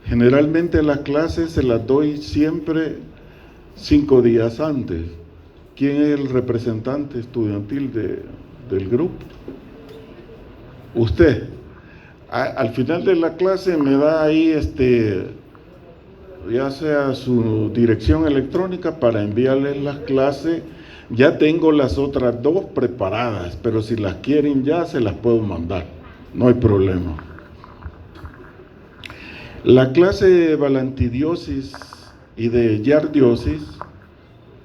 Generalmente las clases se las doy siempre 5 días antes. ¿Quién es el representante estudiantil del grupo? Usted. Al final de la clase me da ahí ya sea su dirección electrónica para enviarles las clases. Ya tengo las otras 2 preparadas, pero si las quieren ya se las puedo mandar, no hay problema. La clase de balantidiosis y de yardiosis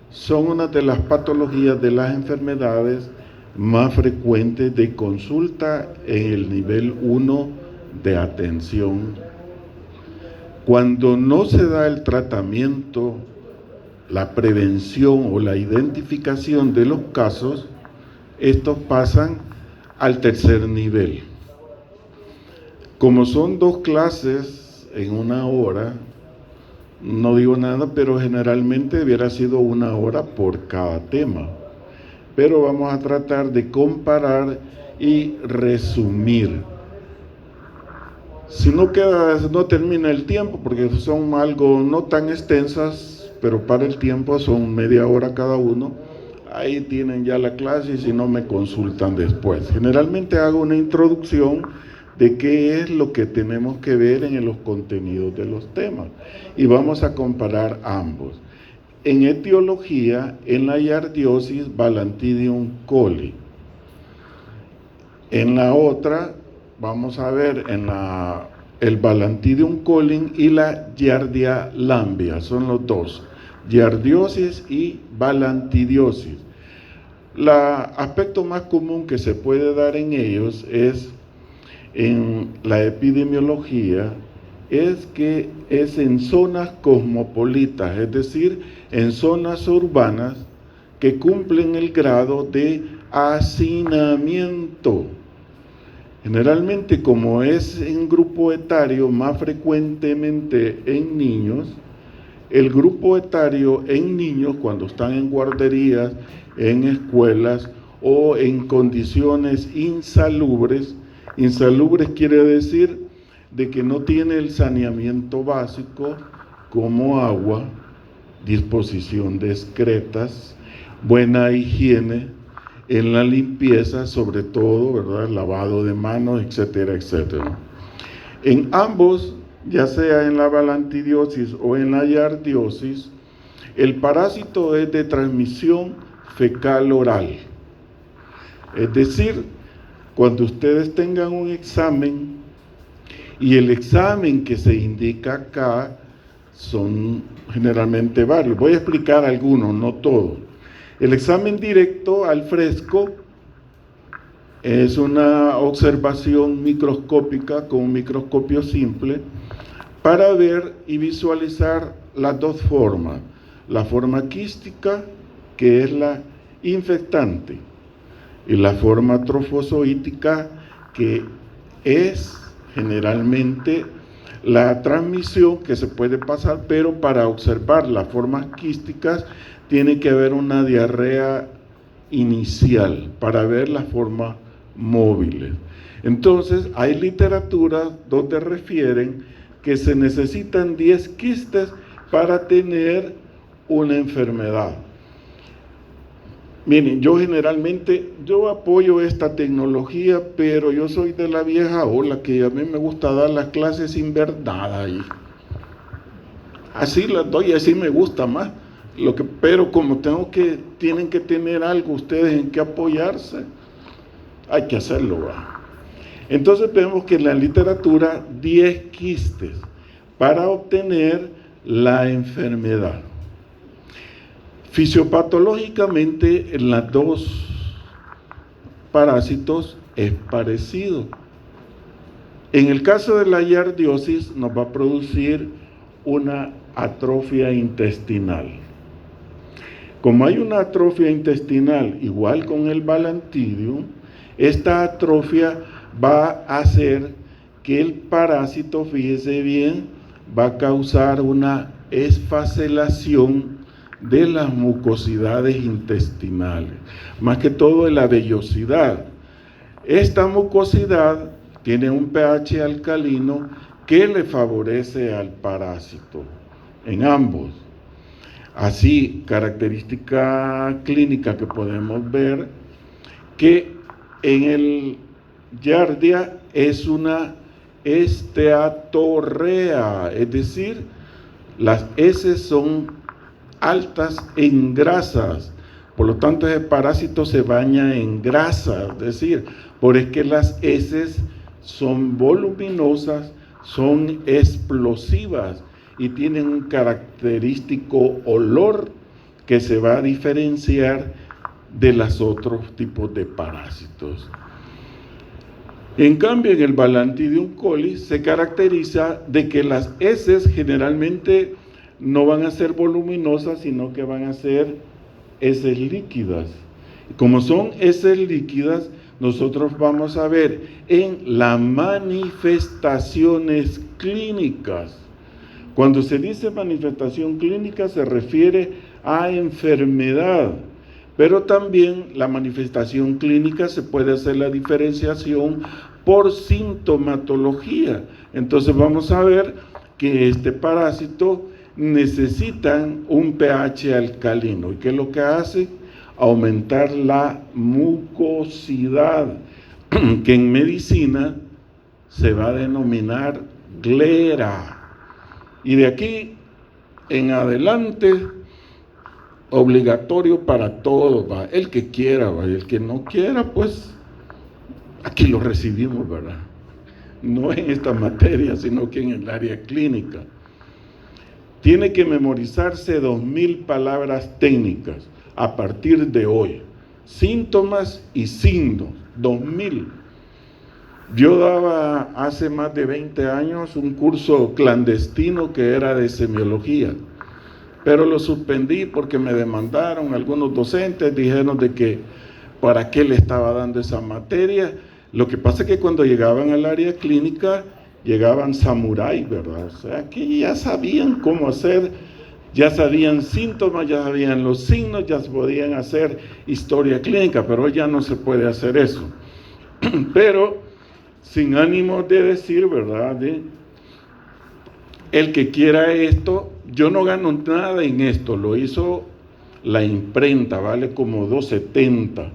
son una de las patologías de las enfermedades más frecuentes de consulta en el nivel 1 de atención. Cuando no se da el tratamiento, la prevención o la identificación de los casos, estos pasan al tercer nivel. Como son 2 clases en 1 hora, no digo nada, pero generalmente hubiera sido 1 hora por cada tema. Pero vamos a tratar de comparar y resumir. Si no termina el tiempo, porque son algo no tan extensas, pero para el tiempo son media hora cada uno, ahí tienen ya la clase y si no me consultan después. Generalmente hago una introducción de qué es lo que tenemos que ver en los contenidos de los temas y vamos a comparar ambos. En etiología, en la yardiosis, Balantidium coli. En la otra, vamos a ver el Balantidium coli y la Giardia lamblia, son los 2, yardiosis y balantidiosis. El aspecto más común que se puede dar en ellos es, en la epidemiología, es que es en zonas cosmopolitas, es decir, en zonas urbanas que cumplen el grado de hacinamiento. Generalmente, como es en grupo etario, más frecuentemente en niños, el grupo etario en niños, cuando están en guarderías, en escuelas o en condiciones insalubres quiere decir de que no tiene el saneamiento básico como agua, disposición de excretas, buena higiene en la limpieza, sobre todo, ¿verdad? Lavado de manos, etcétera, etcétera. En ambos, ya sea en la balantidiosis o en la yardiosis, el parásito es de transmisión fecal oral. Es decir, cuando ustedes tengan un examen, y el examen que se indica acá son generalmente varios. Voy a explicar algunos, no todos. El examen directo al fresco es una observación microscópica con un microscopio simple para ver y visualizar las 2 formas. La forma quística, que es la infectante, y la forma trofozoítica, que es generalmente la transmisión que se puede pasar, pero para observar las formas quísticas tiene que haber una diarrea inicial para ver las formas móviles. Entonces, hay literatura donde refieren que se necesitan 10 quistes para tener una enfermedad. Miren, yo apoyo esta tecnología, pero yo soy de la vieja ola, que a mí me gusta dar las clases sin verdad ahí. Así las doy, así me gusta más. Pero como tienen que tener algo ustedes en que apoyarse, hay que hacerlo, ¿va? Entonces vemos que en la literatura 10 quistes para obtener la enfermedad. Fisiopatológicamente, en las 2 parásitos es parecido. En el caso de la yardiosis nos va a producir una atrofia intestinal. Como hay una atrofia intestinal igual con el Balantidium, esta atrofia va a hacer que el parásito, fíjese bien, va a causar una esfacelación de las mucosidades intestinales, más que todo de la vellosidad. Esta mucosidad tiene un pH alcalino ¿qué le favorece al parásito? En ambos. Así, característica clínica que podemos ver que en el Giardia es una esteatorrea, es decir, las heces son altas en grasas, por lo tanto ese parásito se baña en grasa, es decir, por es que las heces son voluminosas, son explosivas y tienen un característico olor que se va a diferenciar de los otros tipos de parásitos. En cambio, en el Balantidium coli se caracteriza de que las heces generalmente no van a ser voluminosas, sino que van a ser heces líquidas. Como son heces líquidas, nosotros vamos a ver en las manifestaciones clínicas. Cuando se dice manifestación clínica se refiere a enfermedad, pero también la manifestación clínica se puede hacer la diferenciación por sintomatología. Entonces vamos a ver que este parásito necesita un pH alcalino. ¿Y qué es lo que hace? Aumentar la mucosidad, que en medicina se va a denominar glera. Y de aquí en adelante, obligatorio para todos, ¿va? El que quiera, ¿va? Y el que no quiera, pues aquí lo recibimos, ¿verdad? No en esta materia, sino que en el área clínica. Tiene que memorizarse 2000 palabras técnicas a partir de hoy. Síntomas y signos, 2000. Yo daba hace más de 20 años un curso clandestino que era de semiología, pero lo suspendí porque me demandaron algunos docentes, dijeron de que para qué le estaba dando esa materia. Lo que pasa es que cuando llegaban al área clínica, llegaban samuráis, ¿verdad? O sea, que ya sabían cómo hacer, ya sabían síntomas, ya sabían los signos, ya podían hacer historia clínica, pero hoy ya no se puede hacer eso. Pero, sin ánimo de decir, ¿verdad? El que quiera esto, yo no gano nada en esto, lo hizo la imprenta, vale como $2.70.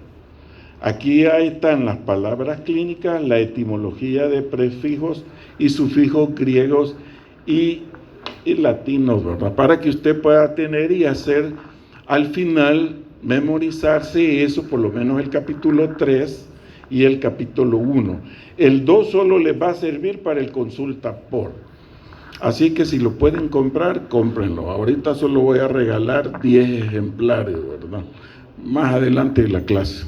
Aquí están las palabras clínicas, la etimología de prefijos y sufijos griegos y latinos, ¿verdad? Para que usted pueda tener y hacer al final, memorizarse eso, por lo menos el capítulo 3 y el capítulo 1. El 2 solo les va a servir para el consulta por. Así que si lo pueden comprar, cómprenlo. Ahorita solo voy a regalar 10 ejemplares, ¿verdad? Más adelante en la clase.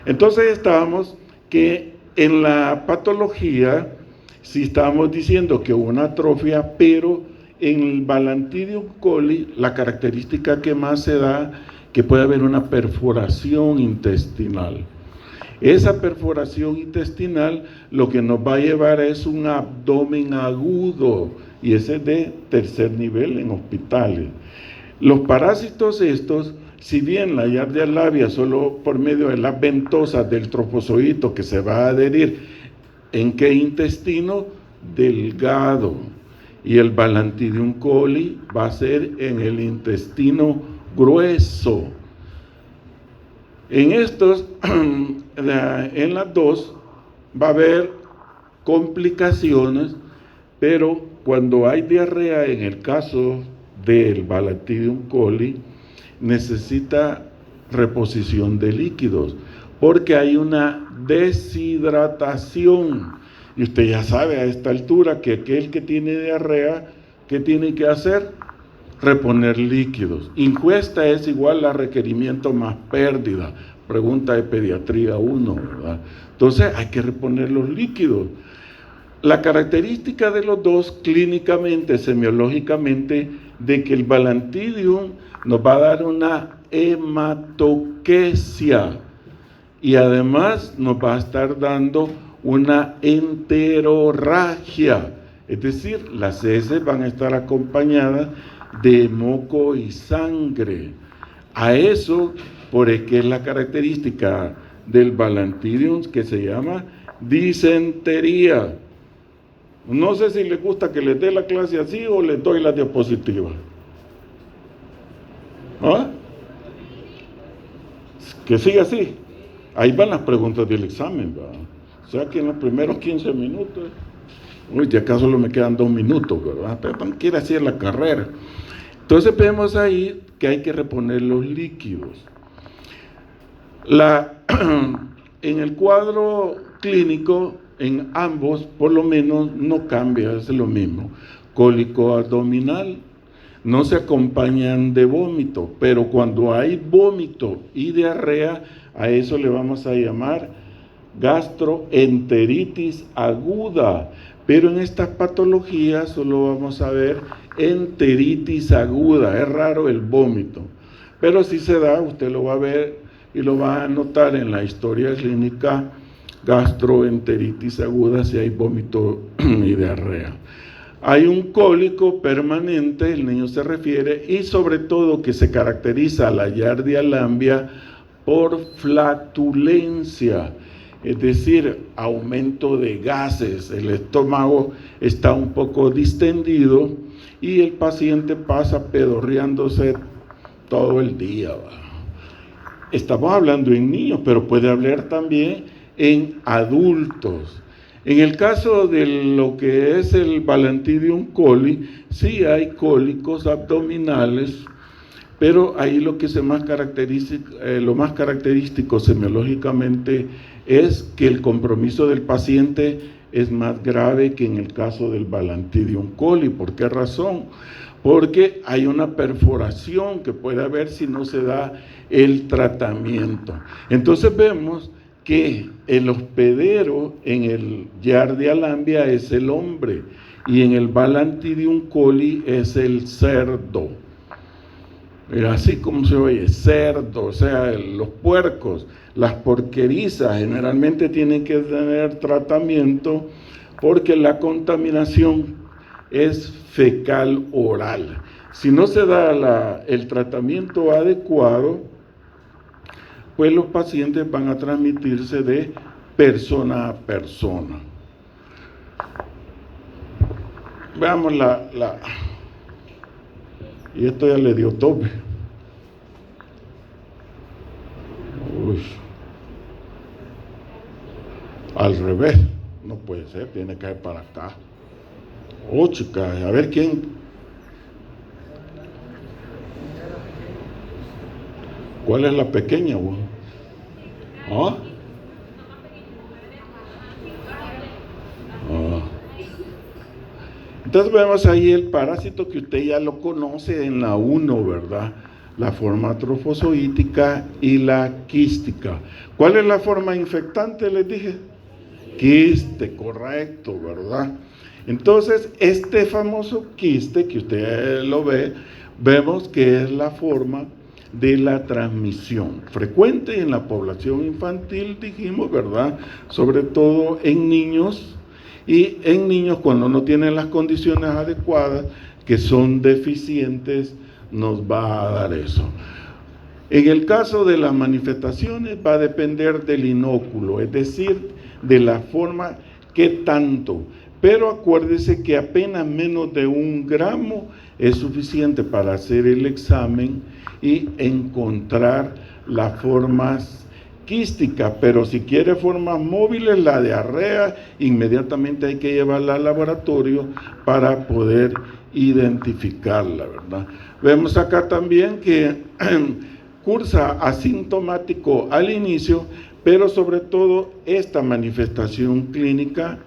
Entonces estábamos que en la patología, sí estábamos diciendo que hubo una atrofia, pero en el Balantidium coli, la característica que más se da, que puede haber una perforación intestinal. Esa perforación intestinal lo que nos va a llevar es un abdomen agudo, y ese es de tercer nivel en hospitales. Los parásitos estos, si bien la Giardia labia solo por medio de las ventosas del trofozoito que se va a adherir, ¿en qué intestino? Delgado. Y el Balantidium coli va a ser en el intestino grueso. En estos, en las dos, va a haber complicaciones, pero cuando hay diarrea, en el caso del Balantidium coli, necesita reposición de líquidos, porque hay una deshidratación. Y usted ya sabe a esta altura que aquel que tiene diarrea, ¿qué tiene que hacer? Reponer líquidos. Ingesta es igual a requerimiento más pérdida. Pregunta de pediatría 1, ¿verdad? Entonces hay que reponer los líquidos. La característica de los dos clínicamente, semiológicamente, de que el Balantidium nos va a dar una hematoquesia y además nos va a estar dando una enterorragia, es decir, las heces van a estar acompañadas de moco y sangre. A eso, porque es la característica del Balantidium que se llama disentería. No sé si les gusta que les dé la clase así o les doy la diapositiva. ¿Ah? Que siga así. Ahí van las preguntas del examen, ¿verdad? O sea que en los primeros 15 minutos, uy, ya acá solo me quedan 2 minutos, ¿verdad? Pero no quiere hacer la carrera. Entonces vemos ahí que hay que reponer los líquidos. En el cuadro clínico, en ambos, por lo menos, no cambia, es lo mismo. Cólico abdominal, no se acompañan de vómito, pero cuando hay vómito y diarrea, a eso le vamos a llamar gastroenteritis aguda. Pero en estas patologías solo vamos a ver enteritis aguda, es raro el vómito. Pero si se da, usted lo va a ver y lo va a notar en la historia clínica, gastroenteritis aguda, si hay vómito y diarrea. Hay un cólico permanente, el niño se refiere, y sobre todo que se caracteriza la Giardia lambia por flatulencia, es decir, aumento de gases, el estómago está un poco distendido y el paciente pasa pedorreándose todo el día. Estamos hablando en niños, pero puede hablar también en adultos. En el caso de lo que es el Balantidium coli, sí hay cólicos abdominales, pero ahí lo más característico semiológicamente es que el compromiso del paciente es más grave que en el caso del Balantidium coli. ¿Por qué razón? Porque hay una perforación que puede haber si no se da el tratamiento. Entonces vemos que el hospedero en el Giardia lambia es el hombre y en el Balantidium coli es el cerdo. Mira, así como se oye, cerdo, o sea, los puercos, las porquerizas generalmente tienen que tener tratamiento porque la contaminación es fecal oral. Si no se da el tratamiento adecuado, pues los pacientes van a transmitirse de persona a persona. Veamos y esto ya le dio tope. Uy. Al revés, no puede ser, tiene que ir para acá. Oh, chicas, a ver quién. ¿Cuál es la pequeña, vos? ¿Ah? Entonces vemos ahí el parásito que usted ya lo conoce en la 1, ¿verdad? La forma trofozoítica y la quística. ¿Cuál es la forma infectante, les dije? Quiste, correcto, ¿verdad? Entonces, este famoso quiste que usted lo ve, vemos que es la forma de la transmisión frecuente en la población infantil, dijimos, ¿verdad? Sobre todo en niños, y en niños cuando no tienen las condiciones adecuadas, que son deficientes, nos va a dar eso. En el caso de las manifestaciones va a depender del inóculo, es decir, de la forma que tanto, pero acuérdese que apenas menos de 1 gramo es suficiente para hacer el examen y encontrar las formas quísticas, pero si quiere formas móviles, la diarrea, inmediatamente hay que llevarla al laboratorio para poder identificarla, ¿verdad? Vemos acá también que cursa asintomático al inicio, pero sobre todo esta manifestación clínica,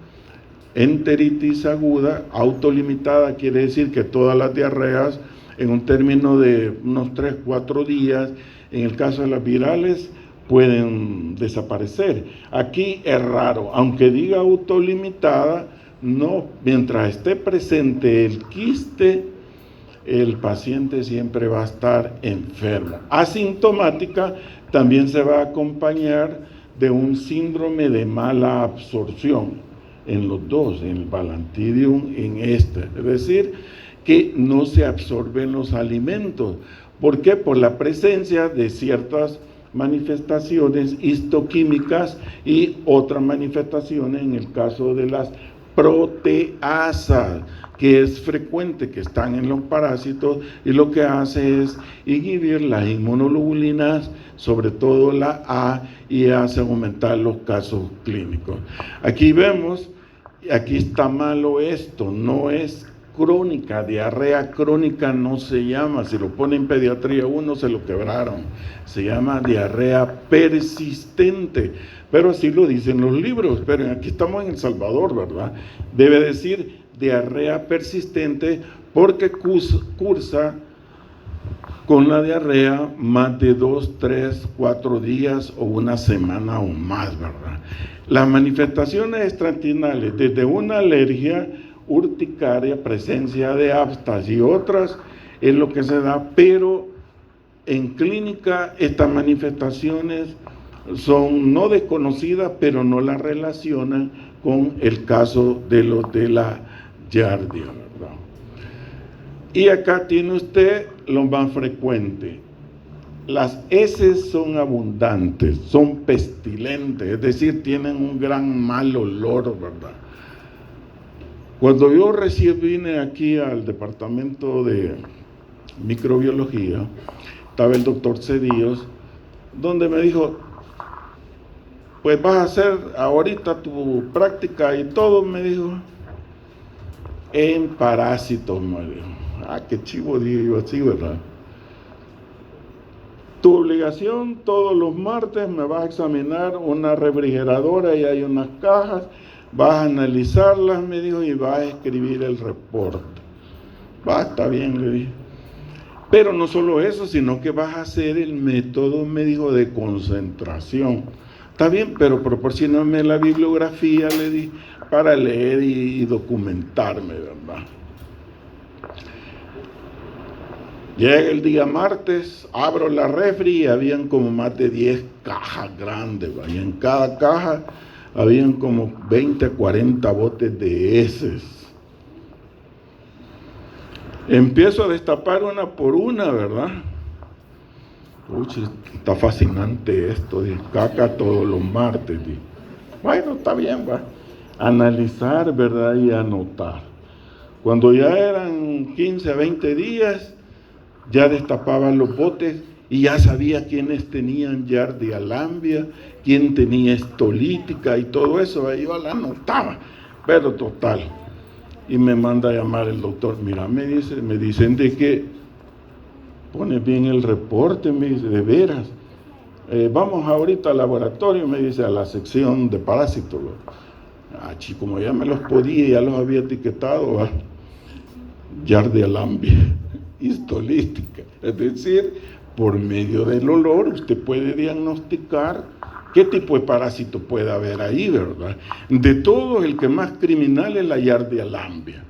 enteritis aguda, autolimitada, quiere decir que todas las diarreas en un término de unos 3-4 días, en el caso de las virales, pueden desaparecer. Aquí es raro, aunque diga autolimitada, no, mientras esté presente el quiste, el paciente siempre va a estar enfermo. Asintomática también se va a acompañar de un síndrome de mala absorción en los dos, en el Balantidium, en este. Es decir, que no se absorben los alimentos. ¿Por qué? Por la presencia de ciertas manifestaciones histoquímicas y otras manifestaciones en el caso de las proteasas, que es frecuente que están en los parásitos, y lo que hace es inhibir las inmunoglobulinas, sobre todo la A, y hace aumentar los casos clínicos. Aquí vemos, aquí está malo esto, no es crónica, diarrea crónica no se llama, si lo pone en pediatría 1 se lo quebraron, se llama diarrea persistente, pero así lo dicen los libros, pero aquí estamos en El Salvador, ¿verdad? Debe decir diarrea persistente porque cursa con la diarrea más de 2, 3, 4 días o una semana o más, ¿verdad? Las manifestaciones extraintestinales, desde una alergia, urticaria, presencia de aftas y otras, es lo que se da, pero en clínica estas manifestaciones son no desconocidas, pero no las relacionan con el caso de los de la giardia, ¿verdad? Y acá tiene usted lo más frecuente. Las heces son abundantes, son pestilentes, es decir, tienen un gran mal olor, ¿verdad? Cuando yo recién vine aquí al departamento de microbiología, estaba el doctor Cedillos, donde me dijo, pues vas a hacer ahorita tu práctica y todo, me dijo, en parásitos, me dijo. Ah, qué chivo, digo yo así, ¿verdad? Tu obligación, todos los martes me vas a examinar una refrigeradora y hay unas cajas, vas a analizarlas, me dijo, y vas a escribir el reporte. Va, está bien, le dije. Pero no solo eso, sino que vas a hacer el método, me dijo, de concentración. Está bien, pero proporcioname la bibliografía, le dije, para leer y documentarme, ¿verdad? Llega el día martes, abro la refri y habían como más de 10 cajas grandes, ¿va? Y en cada caja habían como 20, 40 botes de heces. Empiezo a destapar una por una, ¿verdad? Uy, está fascinante esto, de caca todos los martes. Bueno, está bien, va. Analizar, ¿verdad? Y anotar. Cuando ya eran 15, 20 días, ya destapaban los botes y ya sabía quiénes tenían giardia lambia, quién tenía estolítica y todo eso, ahí yo la anotaba, pero total. Y me manda a llamar el doctor, mira, me dicen de que pones bien el reporte, me dice, de veras. Vamos ahorita al laboratorio, me dice, a la sección de parásitos. Como ya me los podía, ya los había etiquetado, giardia lambia, histolística. Es decir, por medio del olor usted puede diagnosticar qué tipo de parásito puede haber ahí, ¿verdad? De todos, el que más criminal es la giardia lambia.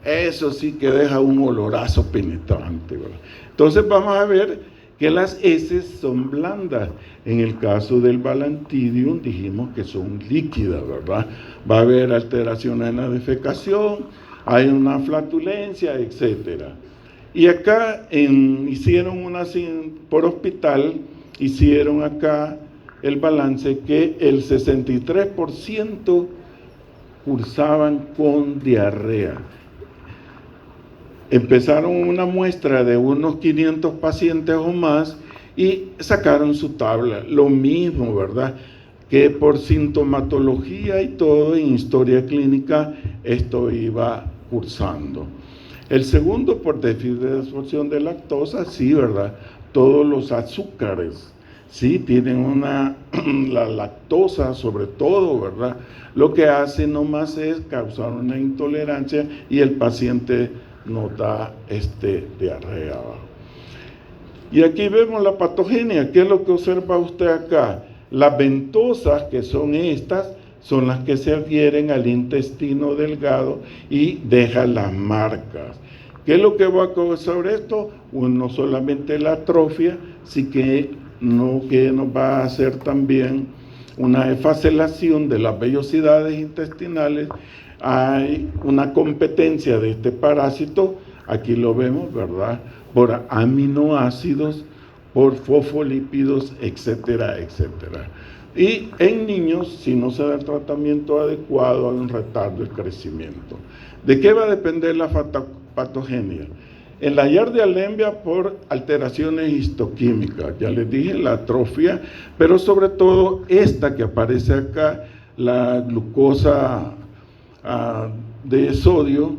Eso sí que deja un olorazo penetrante, ¿verdad? Entonces vamos a ver que las heces son blandas. En el caso del Balantidium dijimos que son líquidas, ¿verdad? Va a haber alteraciones en la defecación, hay una flatulencia, etcétera. Y acá hicieron por hospital, hicieron acá el balance que el 63% cursaban con diarrea. Empezaron una muestra de unos 500 pacientes o más y sacaron su tabla. Lo mismo, ¿verdad? Que por sintomatología y todo, en historia clínica, esto iba cursando. El segundo, por déficit de absorción de lactosa, sí, ¿verdad? Todos los azúcares, sí, tienen la lactosa sobre todo, ¿verdad? Lo que hace nomás es causar una intolerancia y el paciente nos da diarrea. Y aquí vemos la patogenia. ¿Qué es lo que observa usted acá? Las ventosas, que son estas, son las que se adhieren al intestino delgado y dejan las marcas. ¿Qué es lo que va a causar sobre esto? No solamente la atrofia, sino que nos va a hacer también una esfacelación de las vellosidades intestinales. Hay una competencia de este parásito, aquí lo vemos, ¿verdad? Por aminoácidos, por fosfolípidos, etcétera, etcétera. Y en niños, si no se da el tratamiento adecuado, hay un retardo del crecimiento. ¿De qué va a depender la patogenia? En la Giardia lamblia por alteraciones histoquímicas, ya les dije, la atrofia, pero sobre todo esta que aparece acá, la glucosa de sodio,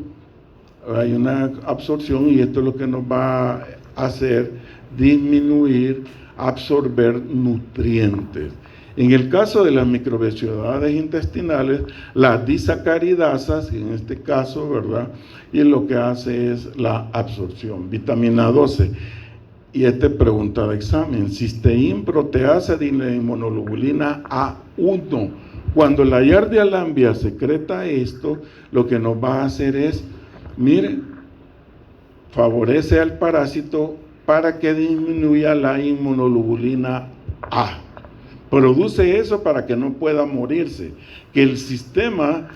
hay una absorción y esto es lo que nos va a hacer disminuir, absorber nutrientes. En el caso de las microvellosidades intestinales, las disacaridasas, en este caso, ¿verdad? Y lo que hace es la absorción. Vitamina 12. Y esta es pregunta de examen. Cisteína, proteasa de la inmunoglobulina A1. Cuando la Giardia lamblia secreta esto, lo que nos va a hacer es, miren, favorece al parásito para que disminuya la inmunoglobulina A. Produce eso para que no pueda morirse, que el sistema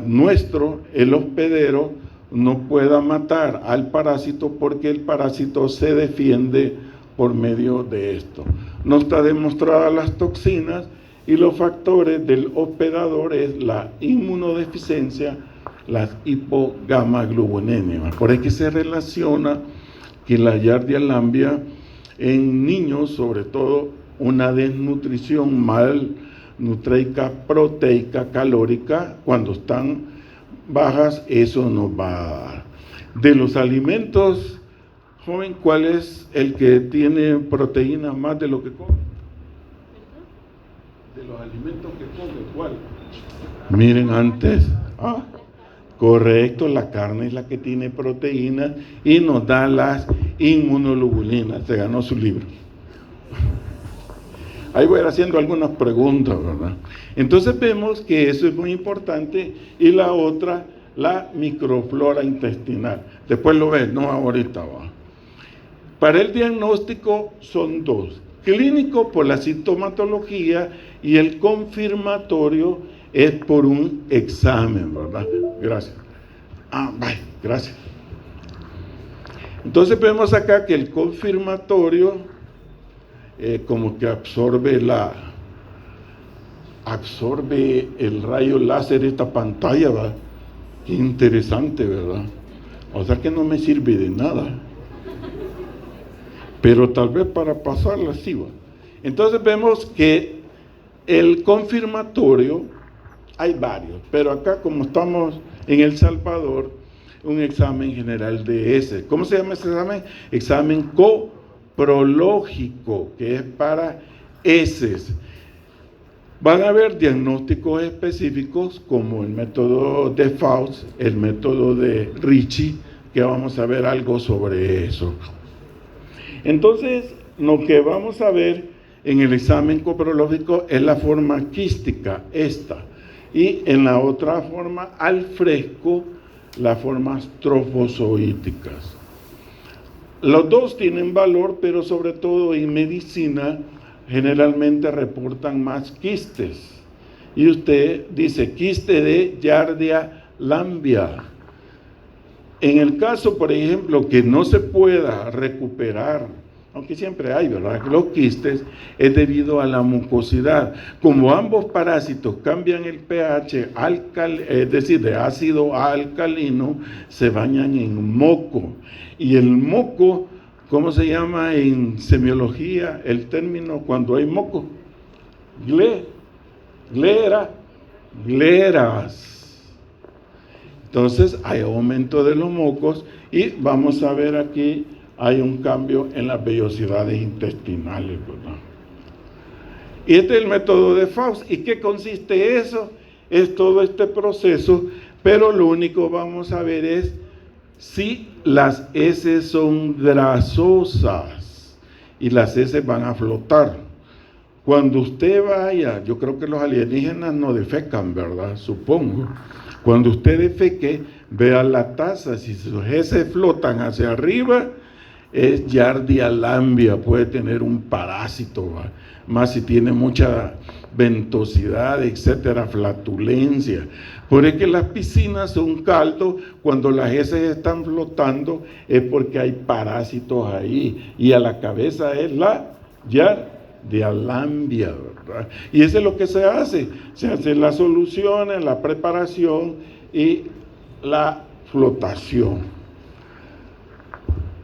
nuestro, el hospedero, no pueda matar al parásito porque el parásito se defiende por medio de esto. No está demostrada las toxinas y los factores del hospedador es la inmunodeficiencia, las hipogamaglobulinemias. Por eso que se relaciona que la Giardia lamblia en niños, sobre todo, una desnutrición mal nutreica, proteica, calórica, cuando están bajas, eso nos va a dar. De los alimentos, joven, ¿cuál es el que tiene proteínas más de lo que come? De los alimentos que come, ¿cuál? Miren antes, correcto, la carne es la que tiene proteínas y nos da las inmunoglobulinas. Se ganó su libro. Ahí voy a ir haciendo algunas preguntas, ¿verdad? Entonces vemos que eso es muy importante. Y la otra, la microflora intestinal. Después lo ves, no ahorita va. Para el diagnóstico son dos. Clínico por la sintomatología y el confirmatorio es por un examen, ¿verdad? Gracias. Gracias. Entonces vemos acá que el confirmatorio como que absorbe el rayo láser esta pantalla, ¿verdad? Qué interesante, ¿verdad? O sea que no me sirve de nada. Pero tal vez para pasarla sí va. Entonces vemos que el confirmatorio, hay varios, pero acá como estamos en El Salvador, un examen general de ese. ¿Cómo se llama ese examen? Examen coprológico, que es para heces. Van a haber diagnósticos específicos como el método de Faust, el método de Ricci, que vamos a ver algo sobre eso. Entonces, lo que vamos a ver en el examen coprológico es la forma quística, esta, y en la otra forma, al fresco, las formas trofozoíticas. Los dos tienen valor, pero sobre todo en medicina generalmente reportan más quistes. Y usted dice quiste de Giardia lamblia. En el caso, por ejemplo, que no se pueda recuperar, aunque siempre hay, ¿verdad? Los quistes es debido a la mucosidad. Como ambos parásitos cambian el pH, es decir, de ácido a alcalino, se bañan en moco. Y el moco, ¿cómo se llama en semiología el término cuando hay moco? Gleras. Entonces hay aumento de los mocos y vamos a ver aquí, hay un cambio en las vellosidades intestinales, ¿verdad? Y este es el método de Faust. ¿Y qué consiste eso? Es todo este proceso, pero lo único que vamos a ver es si las heces son grasosas y las heces van a flotar. Cuando usted vaya, yo creo que los alienígenas no defecan, ¿verdad? Supongo. Cuando usted defeque, vea la taza, si sus heces flotan hacia arriba, es Giardia lamblia, puede tener un parásito, ¿va? Más si tiene mucha ventosidad, etcétera, flatulencia. Por eso que las piscinas son caldo, cuando las heces están flotando, es porque hay parásitos ahí, y a la cabeza es la Giardia lamblia, ¿verdad? ¿verdad? Y eso es lo que se hace las soluciones, la preparación y la flotación.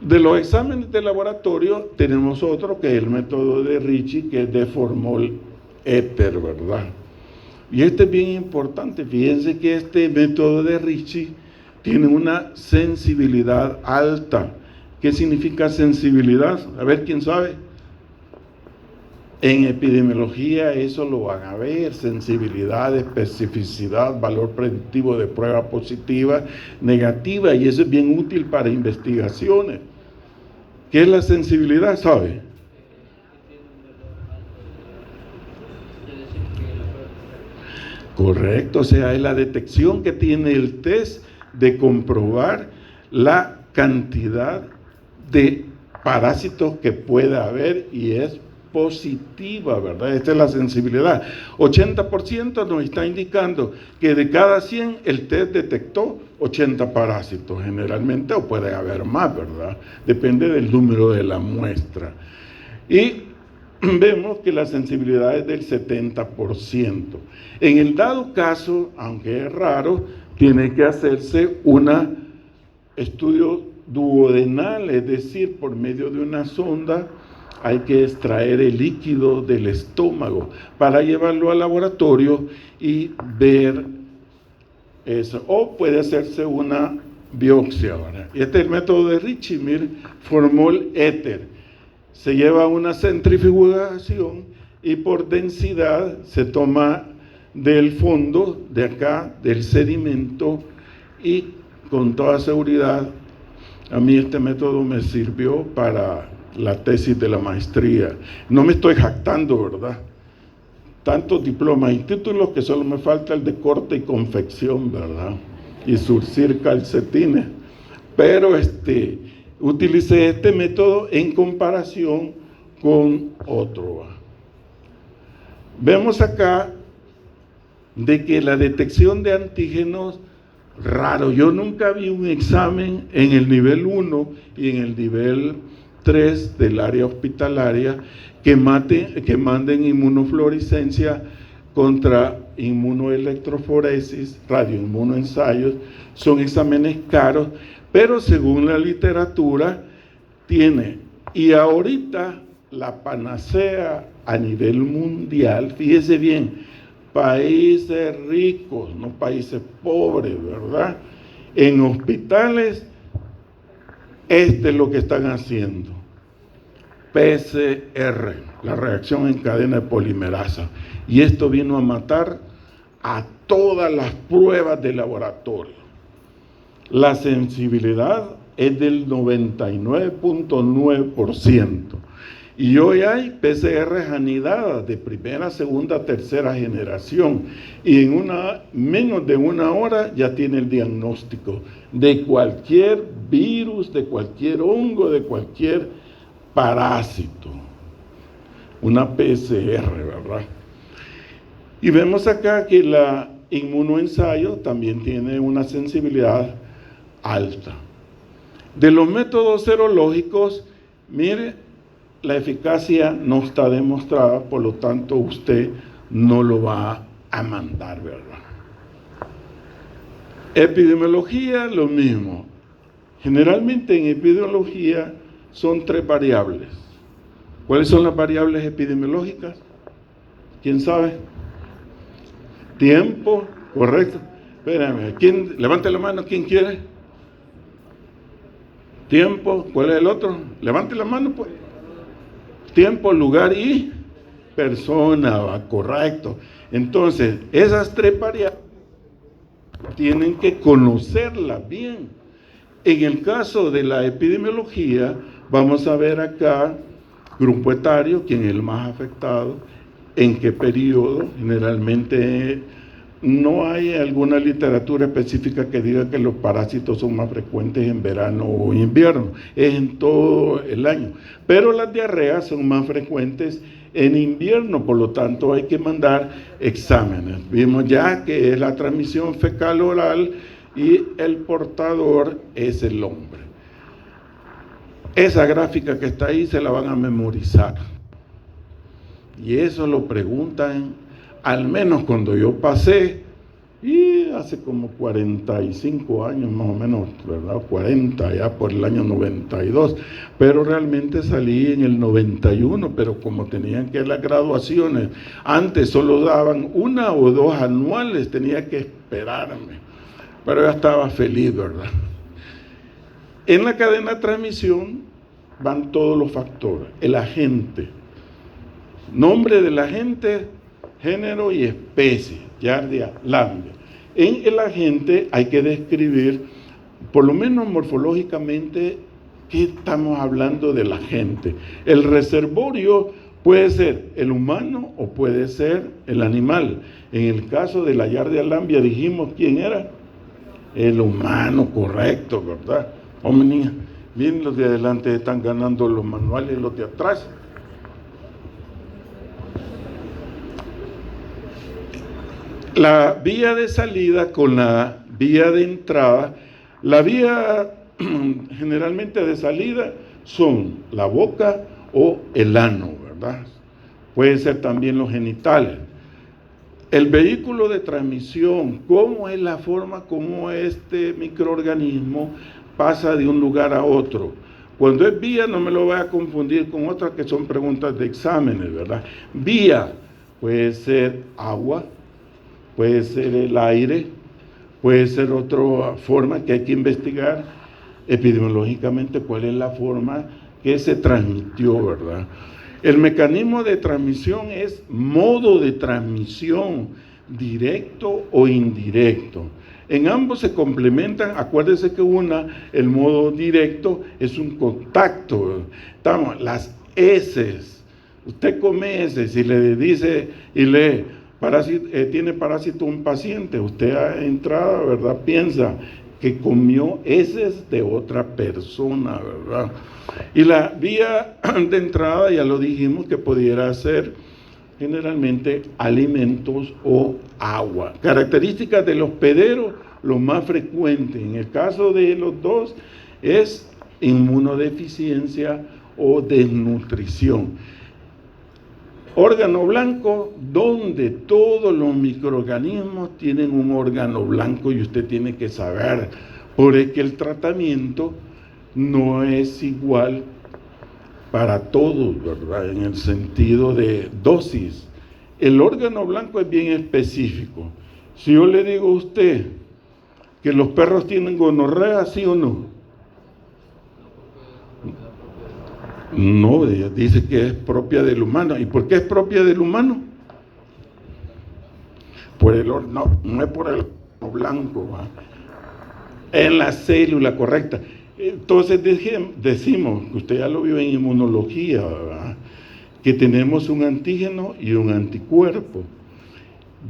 De los exámenes de laboratorio tenemos otro que es el método de Ricci, que es de formol éter, ¿verdad? Y este es bien importante. Fíjense que este método de Ricci tiene una sensibilidad alta. ¿Qué significa sensibilidad? A ver, ¿quién sabe? En epidemiología eso lo van a ver: sensibilidad, especificidad, valor predictivo de prueba positiva, negativa, y eso es bien útil para investigaciones. ¿Qué es la sensibilidad? ¿Sabe? Correcto, o sea, es la detección que tiene el test de comprobar la cantidad de parásitos que pueda haber, y es positiva, ¿verdad? Esta es la sensibilidad. 80% nos está indicando que de cada 100 el test detectó 80 parásitos generalmente, o puede haber más, ¿verdad? Depende del número de la muestra. Y vemos que la sensibilidad es del 70%. En el dado caso, aunque es raro, tiene que hacerse un estudio duodenal, es decir, por medio de una sonda hay que extraer el líquido del estómago para llevarlo al laboratorio y ver eso. O puede hacerse una biopsia, ¿verdad? Y este es el método de Ricci, mire, formol éter. Se lleva una centrifugación y por densidad se toma del fondo de acá, del sedimento, y con toda seguridad a mí este método me sirvió para la tesis de la maestría. No me estoy jactando, ¿verdad? Tantos diplomas y títulos que solo me falta el de corte y confección, ¿verdad? Y surcir calcetines. Pero utilicé este método en comparación con otro. Vemos acá de que la detección de antígenos, raro, yo nunca vi un examen en el nivel 1 y en el nivel 3 del área hospitalaria que manden inmunofluorescencia contra inmunoelectroforesis, radioinmunoensayos. Son exámenes caros, pero según la literatura tiene, y ahorita la panacea a nivel mundial, fíjese bien, países ricos, no países pobres, ¿verdad? En hospitales, es lo que están haciendo. PCR, la reacción en cadena de polimerasa. Y esto vino a matar a todas las pruebas de laboratorio. La sensibilidad es del 99.9%. Y hoy hay PCRs anidadas de primera, segunda, tercera generación. Y en menos de una hora ya tiene el diagnóstico de cualquier virus, de cualquier hongo, de cualquier parásito. Una PCR, ¿verdad? Y vemos acá que la inmunoensayo también tiene una sensibilidad alta. De los métodos serológicos, mire, la eficacia no está demostrada, por lo tanto usted no lo va a mandar, ¿verdad? Epidemiología, lo mismo. Generalmente en epidemiología son 3 variables. ¿Cuáles son las variables epidemiológicas? ¿Quién sabe? Tiempo, correcto. Espérame, levante la mano, ¿quién quiere? Tiempo, ¿cuál es el otro? Levante la mano, pues. Tiempo, lugar y persona, ¿va? Correcto. Entonces, esas 3 variables tienen que conocerlas bien. En el caso de la epidemiología, vamos a ver acá grupo etario, quién es el más afectado, en qué periodo. Generalmente no hay alguna literatura específica que diga que los parásitos son más frecuentes en verano o invierno, es en todo el año. Pero las diarreas son más frecuentes en invierno, por lo tanto hay que mandar exámenes. Vimos ya que es la transmisión fecal oral y el portador es el hombre. Esa gráfica que está ahí se la van a memorizar. Y eso lo preguntan, al menos cuando yo pasé, y hace como 45 años más o menos, ¿verdad? 40 ya por el año 92, pero realmente salí en el 91, pero como tenían que las graduaciones, antes solo daban 1 o 2 anuales, tenía que esperarme, pero ya estaba feliz, ¿verdad? En la cadena de transmisión van todos los factores, el agente, nombre del agente, género y especie, Giardia lambia. En el agente hay que describir, por lo menos morfológicamente, qué estamos hablando del agente. El reservorio puede ser el humano o puede ser el animal. En el caso de la Giardia lambia dijimos quién era. El humano, correcto, ¿verdad? Hombre, niña, miren, los de adelante están ganando los manuales, los de atrás. La vía de salida con la vía de entrada, la vía generalmente de salida son la boca o el ano, ¿verdad? Pueden ser también los genitales. El vehículo de transmisión, ¿cómo es la forma como este microorganismo pasa de un lugar a otro? Cuando es vía, no me lo voy a confundir con otras que son preguntas de exámenes, ¿verdad? Vía puede ser agua, puede ser el aire, puede ser otra forma que hay que investigar epidemiológicamente cuál es la forma que se transmitió, ¿verdad? El mecanismo de transmisión es modo de transmisión, directo o indirecto. En ambos se complementan. Acuérdense que el modo directo es un contacto. Las heces. Usted come heces y le dice y lee, tiene parásito un paciente, usted a entrada, ¿verdad? Piensa que comió heces de otra persona, ¿verdad? Y la vía de entrada, ya lo dijimos, que pudiera ser generalmente alimentos o agua. Características del hospedero, lo más frecuente en el caso de los dos es inmunodeficiencia o desnutrición. Órgano blanco, donde todos los microorganismos tienen un órgano blanco y usted tiene que saber, porque el tratamiento no es igual para todos, ¿verdad? En el sentido de dosis. El órgano blanco es bien específico. Si yo le digo a usted que los perros tienen gonorrea, ¿sí o no? No, dice que es propia del humano. ¿Y por qué es propia del humano? No es por el blanco, ¿va? En la célula correcta. Entonces decimos, que usted ya lo vio en inmunología, ¿verdad? Que tenemos un antígeno y un anticuerpo.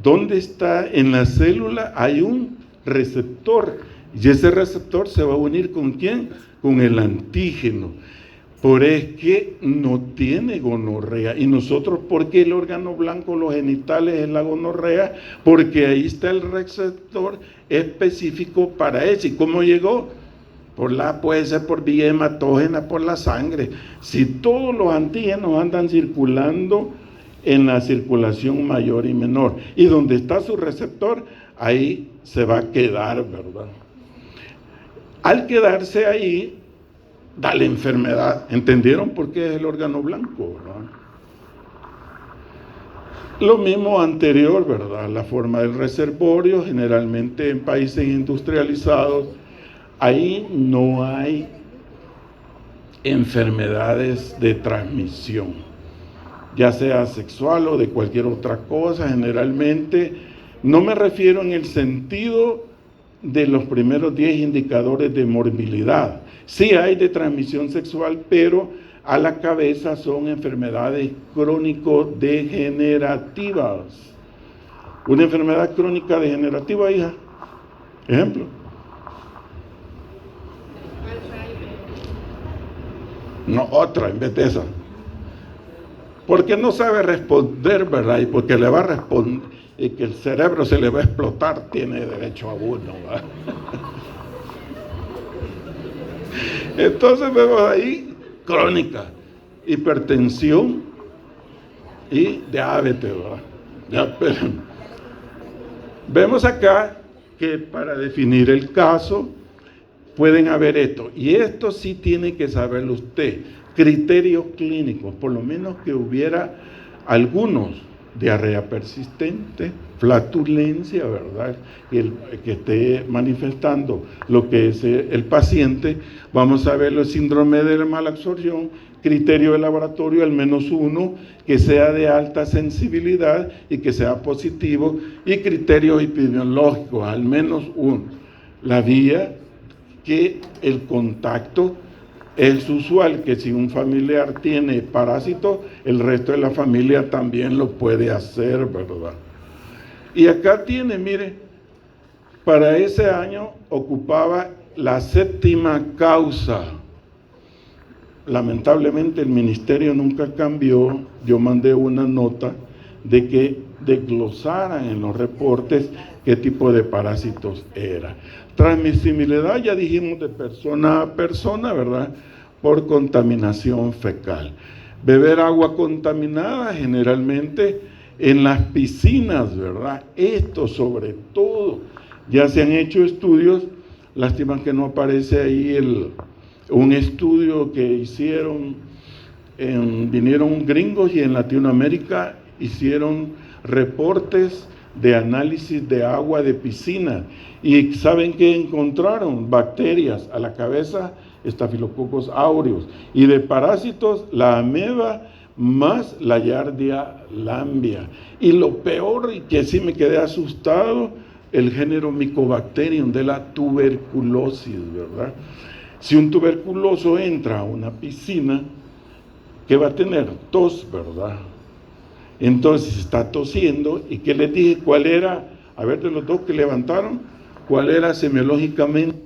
¿Dónde está? En la célula hay un receptor, y ese receptor se va a unir ¿con quién? Con el antígeno. Por es que no tiene gonorrea. Y nosotros, ¿por qué el órgano blanco, los genitales, es la gonorrea? Porque ahí está el receptor específico para eso. ¿Y cómo llegó? Puede ser por vía hematógena, por la sangre. Si todos los antígenos andan circulando en la circulación mayor y menor, y donde está su receptor, ahí se va a quedar, ¿verdad? Al quedarse ahí, da la enfermedad. ¿Entendieron por qué es el órgano blanco, verdad? Lo mismo anterior, ¿verdad? La forma del reservorio, generalmente en países industrializados, ahí no hay enfermedades de transmisión, ya sea sexual o de cualquier otra cosa. Generalmente, no me refiero en el sentido de los primeros 10 indicadores de morbilidad. Sí hay de transmisión sexual, pero a la cabeza son enfermedades crónico-degenerativas. Una enfermedad crónica degenerativa, hija. Ejemplo. No, otra en vez de esa. Porque no sabe responder, ¿verdad? Y porque le va a responder, y que el cerebro se le va a explotar, tiene derecho a uno, ¿verdad? Entonces vemos ahí crónica, hipertensión, y diabetes, ¿verdad? Ya, pero vemos acá que para definir el caso pueden haber esto, y esto sí tiene que saberlo usted, criterios clínicos, por lo menos que hubiera algunos: diarrea persistente, flatulencia, ¿verdad? Que esté manifestando lo que es el paciente. Vamos a ver el síndrome de la mala absorción, criterio de laboratorio al menos uno, que sea de alta sensibilidad y que sea positivo, y criterios epidemiológicos al menos uno. La vía que el contacto es usual, que si un familiar tiene parásito, el resto de la familia también lo puede hacer, ¿verdad? Y acá tiene, mire, para ese año ocupaba la 7ª causa. Lamentablemente el ministerio nunca cambió. Yo mandé una nota de que desglosaran en los reportes qué tipo de parásitos era. Transmisibilidad, ya dijimos, de persona a persona, ¿verdad? Por contaminación fecal. Beber agua contaminada, generalmente en las piscinas, ¿verdad? Esto sobre todo. Ya se han hecho estudios, lástima que no aparece ahí un estudio que hicieron, vinieron gringos y en Latinoamérica hicieron reportes de análisis de agua de piscina, y ¿saben qué encontraron? Bacterias a la cabeza, Staphylococcus aureus, y de parásitos la ameba más la Giardia lamblia, y lo peor, y que sí me quedé asustado, el género Mycobacterium de la tuberculosis, ¿verdad? Si un tuberculoso entra a una piscina, ¿qué va a tener? Tos, ¿verdad? Entonces está tosiendo, y ¿qué les dije? ¿Cuál era? A ver, de los dos que levantaron, ¿cuál era semiológicamente?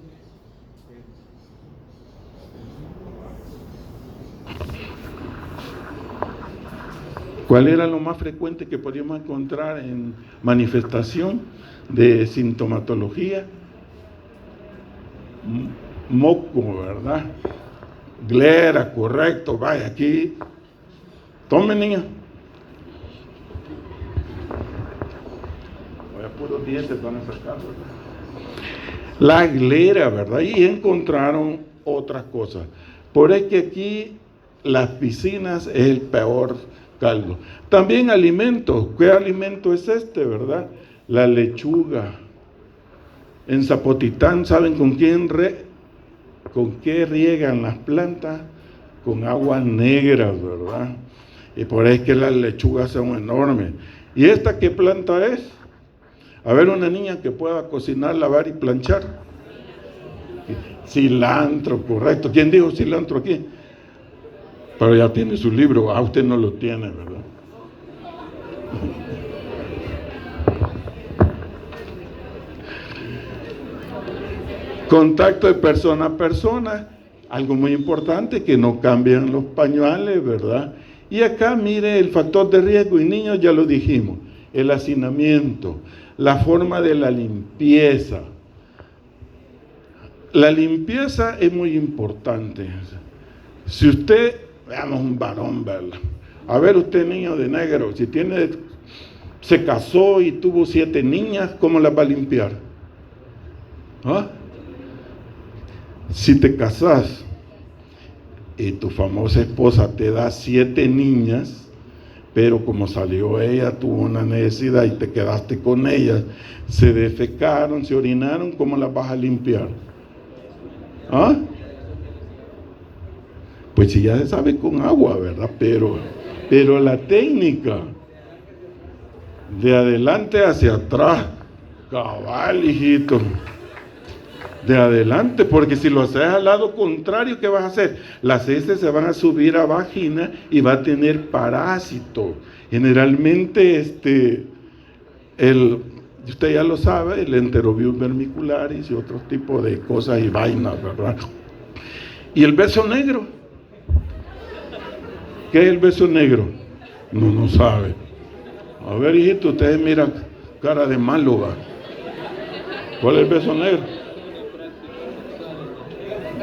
¿Cuál era lo más frecuente que podíamos encontrar en manifestación de sintomatología? Moco, ¿verdad? Glera, correcto. Vaya, aquí. Tome, niña. Vaya, puros dientes van a sacar, ¿verdad? La glera, ¿verdad? Y encontraron otras cosas. Por eso que aquí las piscinas es el peor caldo. También alimentos. ¿Qué alimento es este, verdad? La lechuga. En Zapotitán, ¿saben con qué riegan las plantas? Con aguas negras, ¿verdad? Y por eso es que las lechugas son enormes. ¿Y esta qué planta es? A ver, una niña que pueda cocinar, lavar y planchar. Cilantro, correcto. ¿Quién dijo cilantro aquí? Pero ya tiene su libro. Usted no lo tiene, ¿verdad? Contacto de persona a persona, algo muy importante, que no cambian los pañales, ¿verdad? Y acá mire el factor de riesgo, y niños ya lo dijimos, el hacinamiento, la forma de la limpieza. La limpieza es muy importante. Si usted, veamos un varón, ¿verdad? A ver usted, niño de negro, si se casó y tuvo 7 niñas, ¿cómo las va a limpiar? ¿Ah? Si te casas y tu famosa esposa te da 7 niñas, pero como salió ella, tuvo una necesidad y te quedaste con ellas, se defecaron, se orinaron, ¿cómo las vas a limpiar? ¿Ah? Pues si ya se sabe, con agua, ¿verdad? Pero la técnica de adelante hacia atrás, cabal, hijito, de adelante, porque si lo haces al lado contrario, ¿qué vas a hacer? Las heces se van a subir a vagina y va a tener parásitos. Generalmente, usted ya lo sabe, el Enterobius vermicularis y otros tipos de cosas y vainas, ¿verdad? ¿Y el beso negro? ¿Qué es el beso negro? No sabe. A ver, hijito, ustedes miran cara de malo, ¿va? ¿Cuál es el beso negro?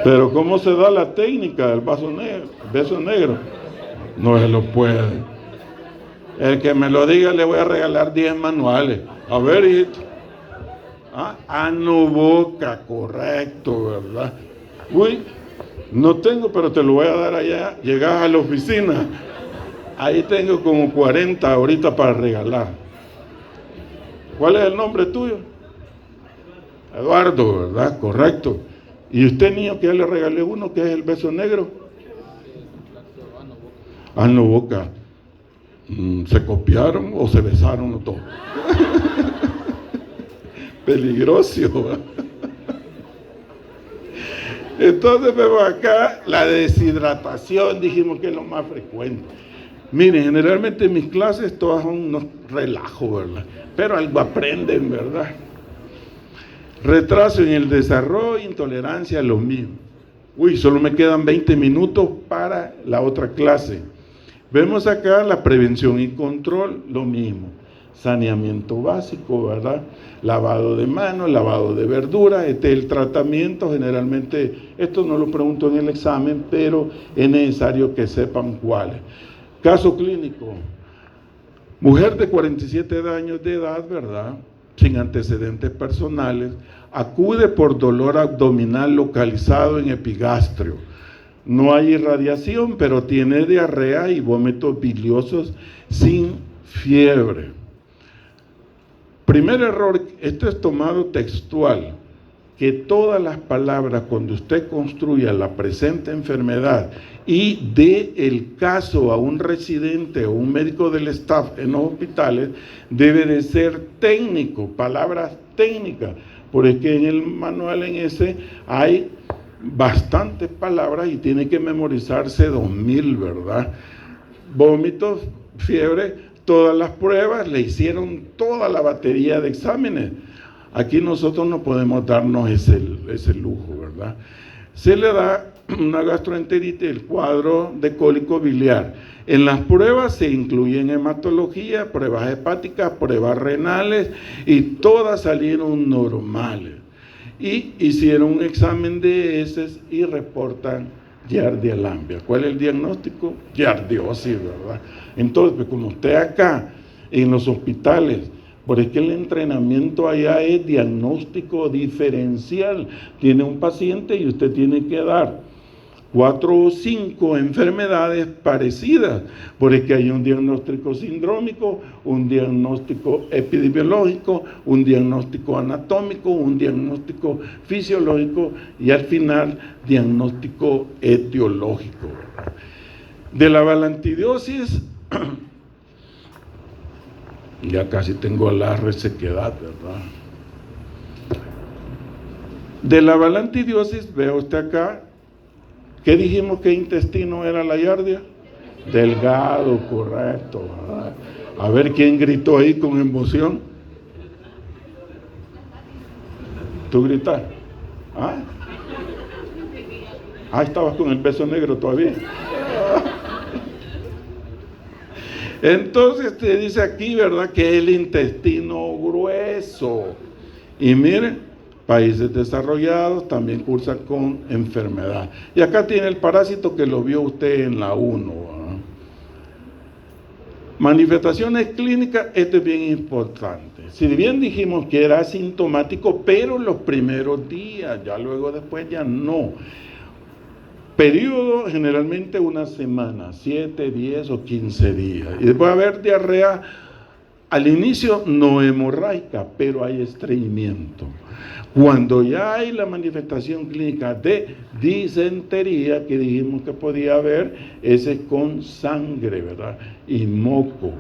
Pero ¿cómo se da la técnica del beso negro? No se lo puede. El que me lo diga le voy a regalar 10 manuales. A ver, hijito. Boca, correcto, ¿verdad? Uy, no tengo, pero te lo voy a dar allá. Llegas a la oficina. Ahí tengo como 40 ahorita para regalar. ¿Cuál es el nombre tuyo? Eduardo, ¿verdad? Correcto. ¿Y usted, niño, que ya le regalé uno, que es el beso negro? Boca. ¿Se copiaron o se besaron los dos? Peligroso, ¿verdad? Entonces vemos acá la deshidratación, dijimos que es lo más frecuente. Miren, generalmente en mis clases todas son unos relajos, ¿verdad? Pero algo aprenden, ¿verdad? Retraso en el desarrollo, intolerancia, lo mismo. Uy, solo me quedan 20 minutos para la otra clase. Vemos acá la prevención y control, lo mismo. Saneamiento básico, ¿verdad? Lavado de manos, lavado de verduras, el tratamiento, generalmente, esto no lo pregunto en el examen, pero es necesario que sepan cuáles. Caso clínico, mujer de 47 años de edad, ¿verdad? Sin antecedentes personales, acude por dolor abdominal localizado en epigastrio. No hay irradiación, pero tiene diarrea y vómitos biliosos sin fiebre. Primer error, esto es tomado textual, que todas las palabras cuando usted construya la presente enfermedad y dé el caso a un residente o un médico del staff en los hospitales, debe de ser técnico, palabras técnicas, porque en el manual en ese hay bastantes palabras y tiene que memorizarse 2000, ¿verdad? Vómitos, fiebre, todas las pruebas, le hicieron toda la batería de exámenes. Aquí nosotros no podemos darnos ese lujo, ¿verdad? Se le da una gastroenteritis, el cuadro de cólico biliar. En las pruebas se incluyen hematología, pruebas hepáticas, pruebas renales y todas salieron normales. Y hicieron un examen de heces y reportan giardialambia. ¿Cuál es el diagnóstico? Giardiosis, ¿verdad? Entonces, pues, como usted acá en los hospitales, porque el entrenamiento allá es diagnóstico diferencial. Tiene un paciente y usted tiene que dar 4 o 5 enfermedades parecidas, porque hay un diagnóstico sindrómico, un diagnóstico epidemiológico, un diagnóstico anatómico, un diagnóstico fisiológico y al final diagnóstico etiológico. De la balantidiosis, ya casi tengo la resequedad, ¿verdad? De la balantidiosis, veo usted acá, ¿qué dijimos que intestino era la giardia? Delgado, correcto, ¿verdad? A ver quién gritó ahí con emoción. ¿Tú gritas? Estabas con el beso negro todavía. Entonces te dice aquí, ¿verdad?, que el intestino grueso. Y miren, países desarrollados también cursan con enfermedad. Y acá tiene el parásito que lo vio usted en la 1. ¿verdad? Manifestaciones clínicas, esto es bien importante. Si bien dijimos que era asintomático, pero los primeros días, ya luego después ya no. Periodo generalmente una semana, 7, 10 o 15 días. Y después va a haber diarrea, al inicio no hemorrágica, pero hay estreñimiento. Cuando ya hay la manifestación clínica de disentería, que dijimos que podía haber, ese es con sangre, ¿verdad? Y moco.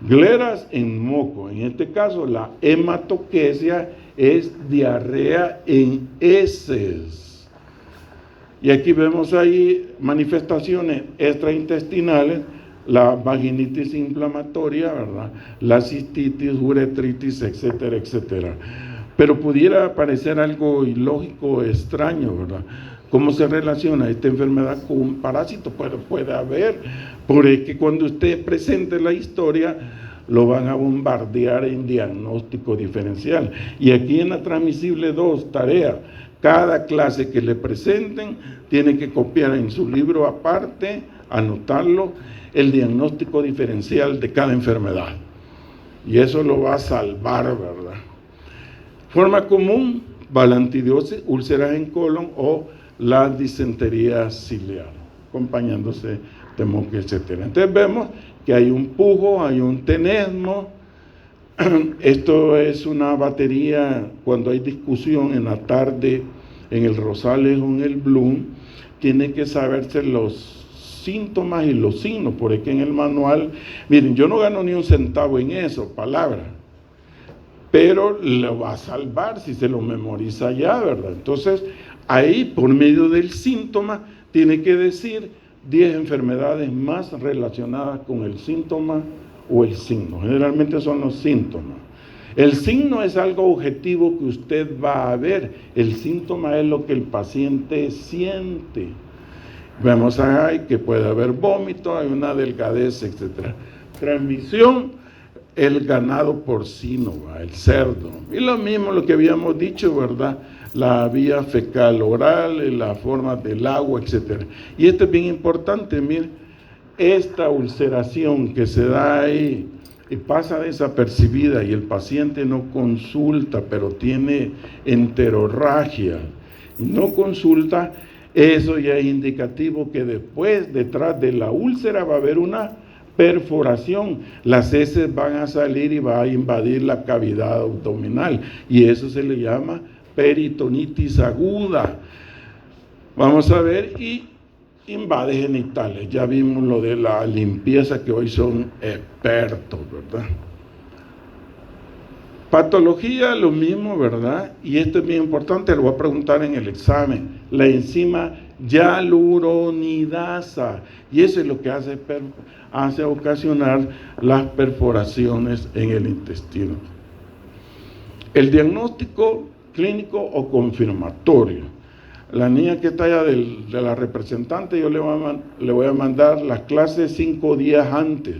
Gleras en moco. En este caso, la hematoquesia es diarrea en heces. Y aquí vemos ahí manifestaciones extraintestinales, la vaginitis inflamatoria, ¿verdad? La cistitis, uretritis, etcétera, etcétera. Pero pudiera parecer algo ilógico, extraño, ¿verdad? ¿Cómo se relaciona esta enfermedad con un parásito? Puede haber, porque cuando usted presente la historia, lo van a bombardear en diagnóstico diferencial. Y aquí en la transmisible 2, tarea. Cada clase que le presenten tiene que copiar en su libro aparte anotarlo, el diagnóstico diferencial de cada enfermedad. Y eso lo va a salvar, ¿verdad? Forma común, balantidioses, úlceras en colon o la disentería ciliar, acompañándose de moco, etc. Entonces vemos que hay un pujo, hay un tenesmo. Esto es una batería cuando hay discusión en la tarde en el Rosales o en el Bloom, tiene que saberse los síntomas y los signos, porque en el manual, miren, yo no gano ni un centavo en eso, palabra, pero lo va a salvar si se lo memoriza ya, ¿verdad? Entonces, ahí, por medio del síntoma, tiene que decir 10 enfermedades más relacionadas con el síntoma o el signo. Generalmente son los síntomas. El signo es algo objetivo que usted va a ver. El síntoma es lo que el paciente siente. Vemos ahí que puede haber vómito, hay una delgadez, etc. Transmisión, el ganado porcino, el cerdo. Y lo mismo lo que habíamos dicho, ¿verdad? La vía fecal oral, la forma del agua, etc. Y esto es bien importante, miren, esta ulceración que se da ahí y pasa desapercibida y el paciente no consulta, pero tiene enterorragia y no consulta, eso ya es indicativo que después, detrás de la úlcera, va a haber una perforación. Las heces van a salir y va a invadir la cavidad abdominal y eso se le llama peritonitis aguda. Vamos a ver, y invade genitales. Ya vimos lo de la limpieza, que hoy son expertos, ¿verdad? Patología, lo mismo, ¿verdad? Y esto es bien importante, lo voy a preguntar en el examen. La enzima hialuronidasa, y eso es lo que hace ocasionar las perforaciones en el intestino. El diagnóstico clínico o confirmatorio. La niña que está allá de la representante, yo le voy a mandar las clases 5 días antes.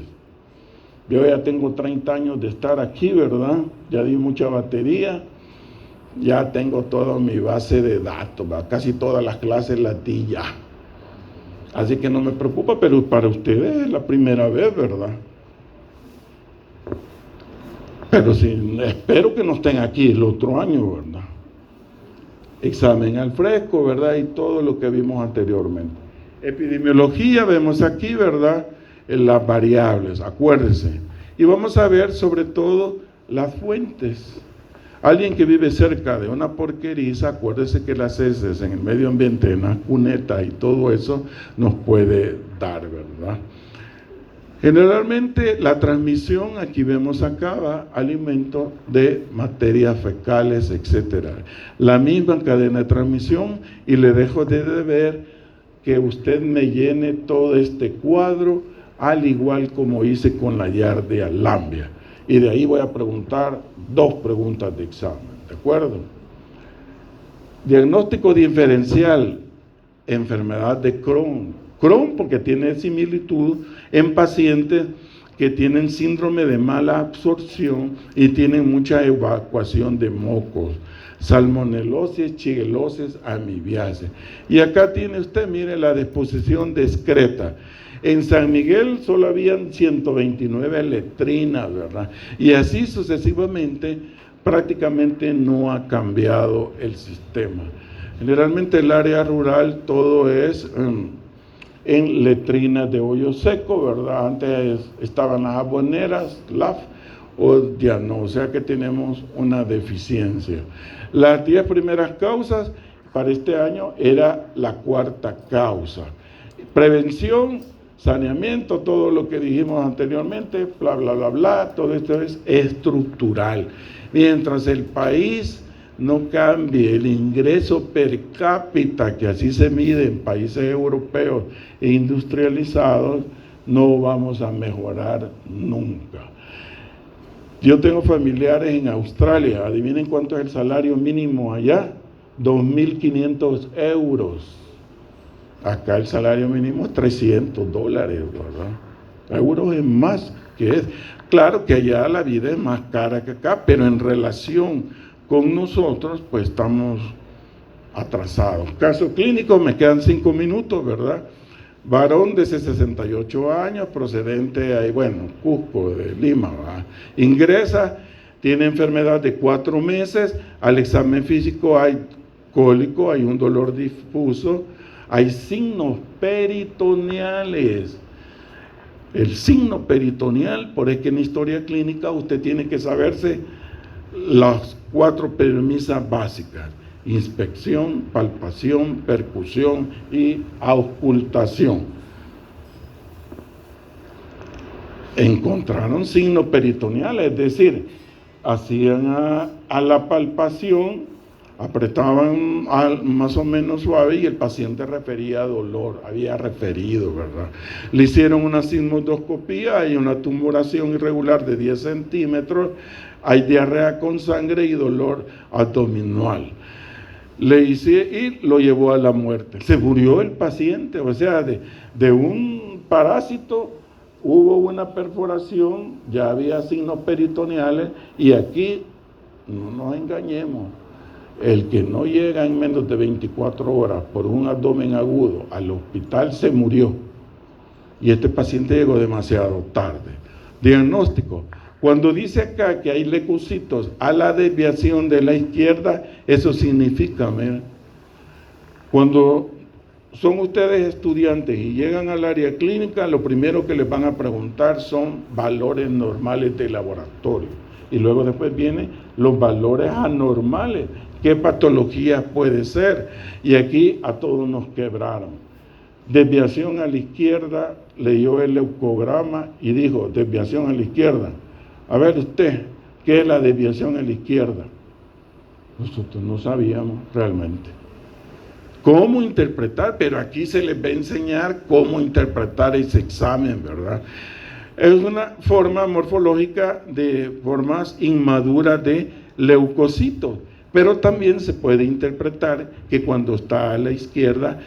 Yo ya tengo 30 años de estar aquí, ¿verdad? Ya di mucha batería, ya tengo toda mi base de datos, ¿verdad? Casi todas las clases las di ya. Así que no me preocupa, pero para ustedes es la primera vez, ¿verdad? Pero sí, espero que no estén aquí el otro año, ¿verdad? Examen al fresco, ¿verdad? Y todo lo que vimos anteriormente. Epidemiología, vemos aquí, ¿verdad? Las variables, acuérdense. Y vamos a ver sobre todo las fuentes. Alguien que vive cerca de una porqueriza, acuérdese que las heces en el medio ambiente, en la cuneta y todo eso, nos puede dar, ¿verdad? Generalmente la transmisión, aquí vemos acá, va alimento de materias fecales, etc. La misma cadena de transmisión, y le dejo de deber que usted me llene todo este cuadro, al igual como hice con la Giardia lamblia. Y de ahí voy a preguntar 2 preguntas de examen, ¿de acuerdo? Diagnóstico diferencial, enfermedad de Crohn. Crohn porque tiene similitud en pacientes que tienen síndrome de mala absorción y tienen mucha evacuación de mocos, salmonelosis, shigellosis, amibiasis. Y acá tiene usted, mire, la disposición discreta. En San Miguel solo habían 129 letrinas, ¿verdad? Y así sucesivamente, prácticamente no ha cambiado el sistema. Generalmente el área rural todo es en letrinas de hoyo seco, ¿verdad? Antes estaban las aboneras, LAF, o ya no, o sea que tenemos una deficiencia. Las 10 primeras causas para este año era la 4ª causa. Prevención, saneamiento, todo lo que dijimos anteriormente, bla, bla, bla, bla, todo esto es estructural. Mientras el país no cambie el ingreso per cápita, que así se mide en países europeos e industrializados, no vamos a mejorar nunca. Yo tengo familiares en Australia, adivinen cuánto es el salario mínimo allá, 2.500 euros. Acá el salario mínimo es $300, ¿verdad? Euros es más que es. Claro que allá la vida es más cara que acá, pero en relación con nosotros, pues estamos atrasados. Caso clínico, me quedan 5 minutos, ¿verdad? varón de 68 años, procedente de, Cusco, de Lima, ¿verdad? Ingresa, tiene enfermedad de 4 meses, al examen físico hay cólico, hay un dolor difuso, hay signos peritoneales. El signo peritoneal, por eso que en historia clínica usted tiene que saberse las 4 premisas básicas: inspección, palpación, percusión y auscultación. Encontraron signos peritoneales, es decir, hacían a la palpación, apretaban más o menos suave y el paciente refería dolor, había referido, ¿verdad? Le hicieron una sigmoidoscopía, hay una tumoración irregular de 10 centímetros, hay diarrea con sangre y dolor abdominal. Le hice y lo llevó a la muerte. Se murió el paciente, o sea, de un parásito hubo una perforación, ya había signos peritoneales, y aquí no nos engañemos. El que no llega en menos de 24 horas por un abdomen agudo al hospital se murió. Y este paciente llegó demasiado tarde. Diagnóstico: cuando dice acá que hay leucocitos a la desviación de la izquierda, eso significa, mira, cuando son ustedes estudiantes y llegan al área clínica, lo primero que les van a preguntar son valores normales de laboratorio. Y luego después vienen los valores anormales. ¿Qué patología puede ser? Y aquí a todos nos quebraron. Desviación a la izquierda, leyó el leucograma y dijo, desviación a la izquierda. A ver usted, ¿qué es la desviación a la izquierda? Nosotros no sabíamos realmente cómo interpretar, pero aquí se les va a enseñar cómo interpretar ese examen, ¿verdad? Es una forma morfológica de formas inmaduras de leucocitos, pero también se puede interpretar que cuando está a la izquierda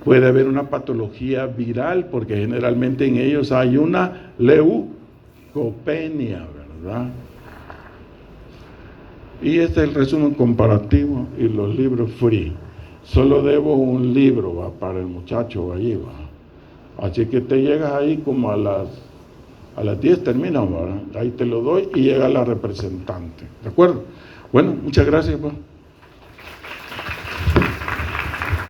puede haber una patología viral, porque generalmente en ellos hay una leucopenia, ¿verdad? Y este es el resumen comparativo y los libros free. Solo debo un libro, ¿va? Para el muchacho allí, ¿va? Así que te llegas ahí como a las 10 terminan, ¿verdad? Ahí te lo doy y llega la representante, ¿de acuerdo? Bueno, muchas gracias, pues.